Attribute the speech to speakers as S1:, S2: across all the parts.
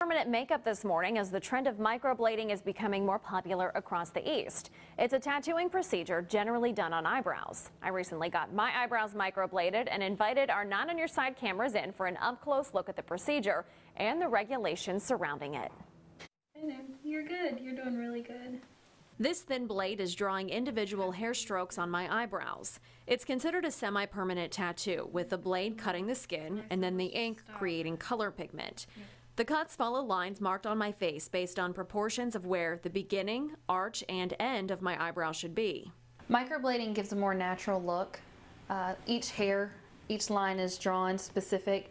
S1: Permanent makeup this morning as the trend of microblading is becoming more popular across the East. It's a tattooing procedure generally done on eyebrows. I recently got my eyebrows microbladed and invited our Not on Your Side cameras in for an up-close look at the procedure and the regulations surrounding it.
S2: You're good. You're doing really good.
S1: This thin blade is drawing individual hair strokes on my eyebrows. It's considered a semi-permanent tattoo, with the blade cutting the skin and then the ink creating color pigment. The cuts follow lines marked on my face based on proportions of where the beginning, arch, and end of my eyebrow should be.
S2: Microblading gives a more natural look. Each line is drawn specific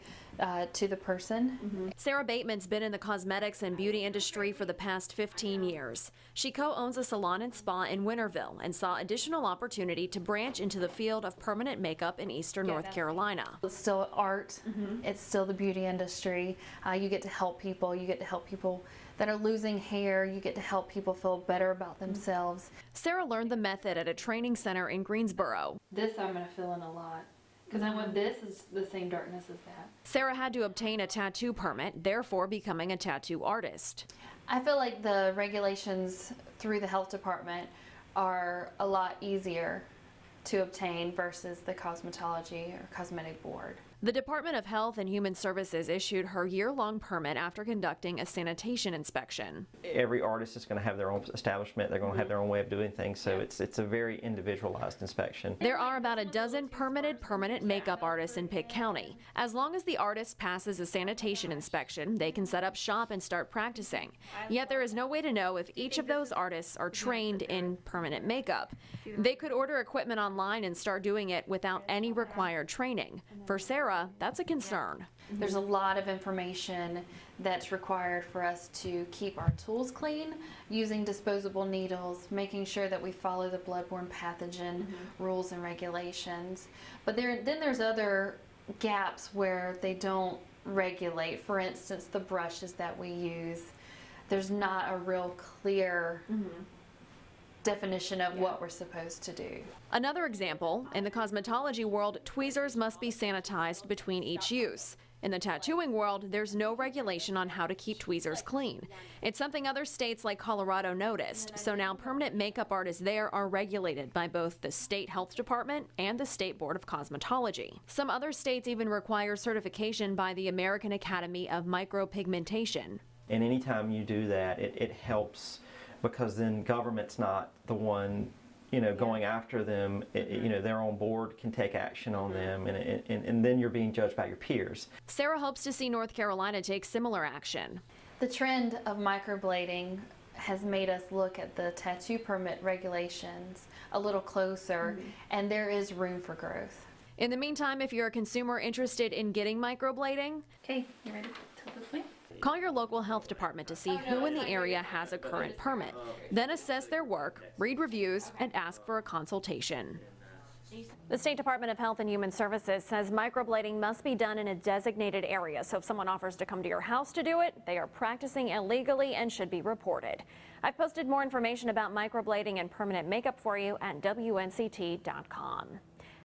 S2: to the person.
S1: Sarah Bateman's been in the cosmetics and beauty industry for the past 15 years. She co-owns a salon and spa in Winterville and saw additional opportunity to branch into the field of permanent makeup in Eastern North Carolina.
S2: It's still art. It's still the beauty industry. You get to help people. You get to help people that are losing hair. You get to help people feel better about themselves.
S1: Sarah learned the method at a training center in Greensboro.
S2: This I'm going to fill in a lot, because I want this is the same darkness as that.
S1: Sarah had to obtain a tattoo permit, therefore becoming a tattoo artist.
S2: I feel like the regulations through the health department are a lot easier to obtain versus the cosmetology or cosmetic board.
S1: The Department of Health and Human Services issued her year-long permit after conducting a sanitation inspection.
S3: Every artist is going to have their own establishment. They're going to have their own way of doing things, so it's a very individualized inspection.
S1: There are about a dozen permanent makeup artists in Pitt County. As long as the artist passes a sanitation inspection, they can set up shop and start practicing. Yet there is no way to know if each of those artists are trained in permanent makeup. They could order equipment online and start doing it without any required training. For Sarah, that's a concern.
S2: There's a lot of information that's required for us to keep our tools clean, using disposable needles, making sure that we follow the bloodborne pathogen rules and regulations. But then there's other gaps where they don't regulate. For instance, the brushes that we use, there's not a real clear definition of what we're supposed to do.
S1: Another example, in the cosmetology world, tweezers must be sanitized between each use. In the tattooing world, there's no regulation on how to keep tweezers clean. It's something other states like Colorado noticed, so now permanent makeup artists there are regulated by both the state health department and the state board of cosmetology. Some other states even require certification by the American Academy of Micropigmentation.
S3: And anytime you do that, it helps, because then government's not the one, going after them. Their own board can take action on them, and then you're being judged by your peers.
S1: Sarah hopes to see North Carolina take similar action.
S2: The trend of microblading has made us look at the tattoo permit regulations a little closer, and there is room for growth.
S1: In the meantime, if you're a consumer interested in getting microblading,
S2: okay, you ready to tilt this way?
S1: Call your local health department to see who in the area has a current permit. Then assess their work, read reviews, and ask for a consultation. The State Department of Health and Human Services says microblading must be done in a designated area. So if someone offers to come to your house to do it, they are practicing illegally and should be reported. I've posted more information about microblading and permanent makeup for you at WNCT.com.